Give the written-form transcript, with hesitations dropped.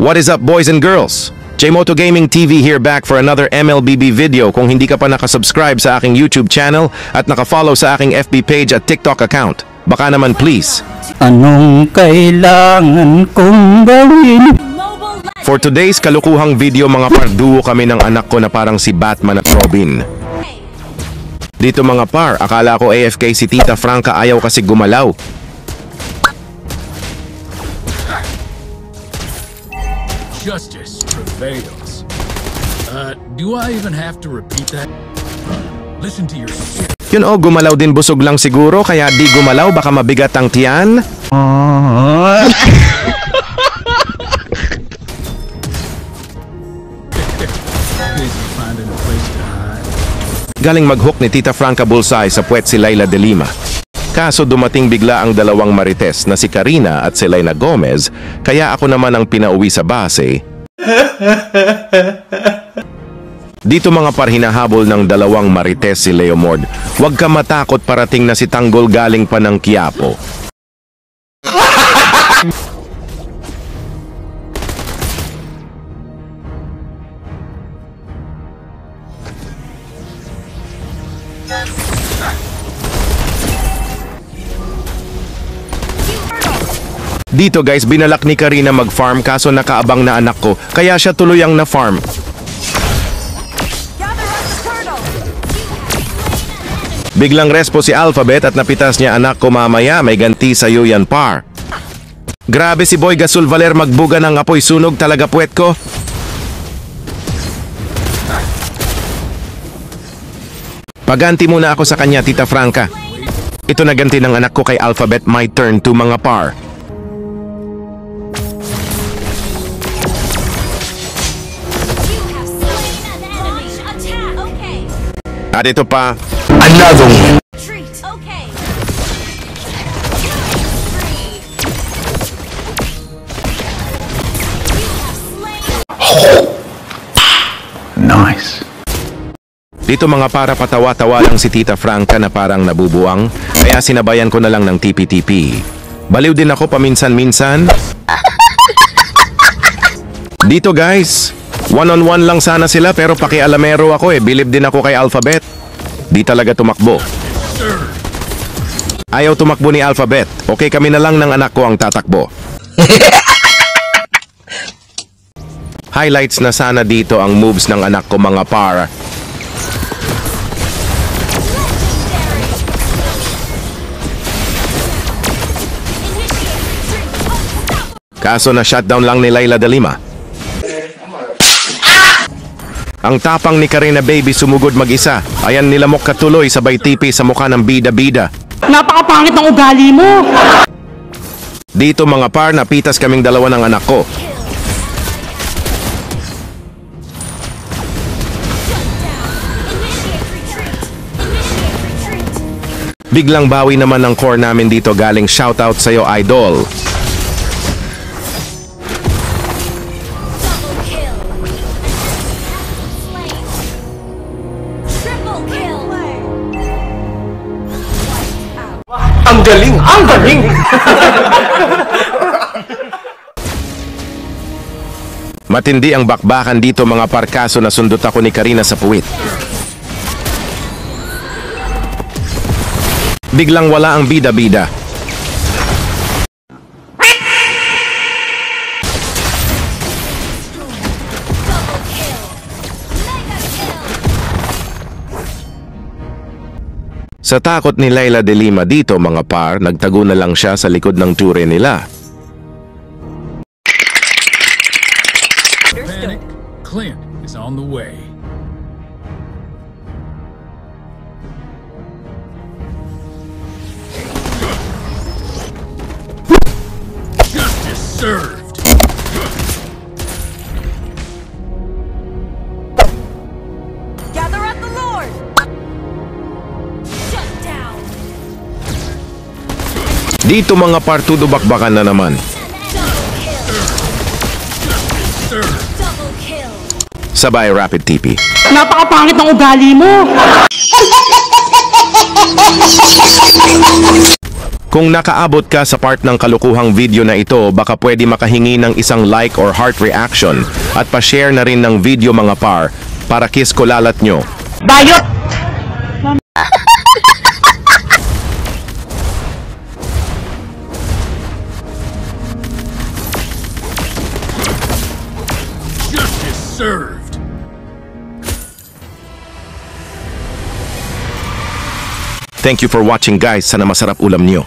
What is up, boys and girls? Jmoto Gaming TV here, back for another MLBB video. Kung hindi ka pa nakasubscribe sa aking YouTube channel at nakafollow sa aking FB page at TikTok account, baka naman please. Anong kailangan kong gawin? For today's kalukuhang video mga par, duo kami ng anak ko na parang si Batman at Robin. Dito mga par, akala ko AFK si Tita Franca, ayaw kasi gumalaw. Justice prevails. Do I even have to repeat that? Listen to your spirit. Yun o, gumalaw din, busog lang siguro, kaya di gumalaw, baka mabigat ang tiyan. Busy finding a place to hide. Galing mag-hook ni Tita Franca bullseye sa puwet si Layla de Lima. Kaso dumating bigla ang dalawang marites na si Karina at si Selena Gomez, kaya ako naman ang pinauwi sa base. Dito mga par, hinahabol ng dalawang marites si Leomord. Huwag ka matakot, parating na si Tanggol galing pa ng Quiapo. Dito guys, binalak ni Karina mag-farm kaso nakaabang na anak ko, kaya siya tuloy ang na-farm. Biglang respo si Alphabet at napitas niya anak ko, mamaya may ganti sa'yo yan par. Grabe si Boy Gasol Valer, magbuga ng apoy, sunog talaga puwet ko. Paganti muna ako sa kanya, Tita Franca. Ito na ganti ng anak ko kay Alphabet, my turn to mga par. At ito pa, another one. Nice. Dito mga para, patawa-tawa lang si Tita Franca na parang nabubuang, kaya sinabayan ko na lang ng TP-TP. Baliw din ako paminsan-minsan. Dito guys, one-on-one lang sana sila pero pakialamero ako eh. Bilib din ako kay Alphabet. Di talaga tumakbo. Ayaw tumakbo ni Alphabet. Okay, kami na lang ng anak ko ang tatakbo. Highlights na sana dito ang moves ng anak ko mga par. Kaso na shutdown lang ni Layla de Lima. Ang tapang ni Karina baby, sumugod mag-isa. Ayan, nilamok katuloy sabay tipi sa mukha ng bida-bida. Napakapangit ng ugali mo! Dito mga par, napitas kaming dalawa ng anak ko. Biglang bawi naman ng core namin dito, galing shoutout sa'yo idol. Ang galing! Ang galing! Matindi ang bakbakan dito mga par, kaso nasundot ako ni Karina sa puwit. Biglang wala ang bida-bida. Sa takot ni Layla de Lima dito mga par, nagtago na lang siya sa likod ng ture nila. Panic. Clint is on the way. Justice served. Gather at the Lord. Dito mga par, tudo bakbakan na naman. Sabay rapid TP. Napakapangit ng ugali mo! Kung nakaabot ka sa part ng kalukuhang video na ito, baka pwede makahingi ng isang like or heart reaction at pa-share na rin ng video mga par para kiss ko lalat nyo. Bayot! Justice served. Thank you for watching guys, sana masarap ulam nyo.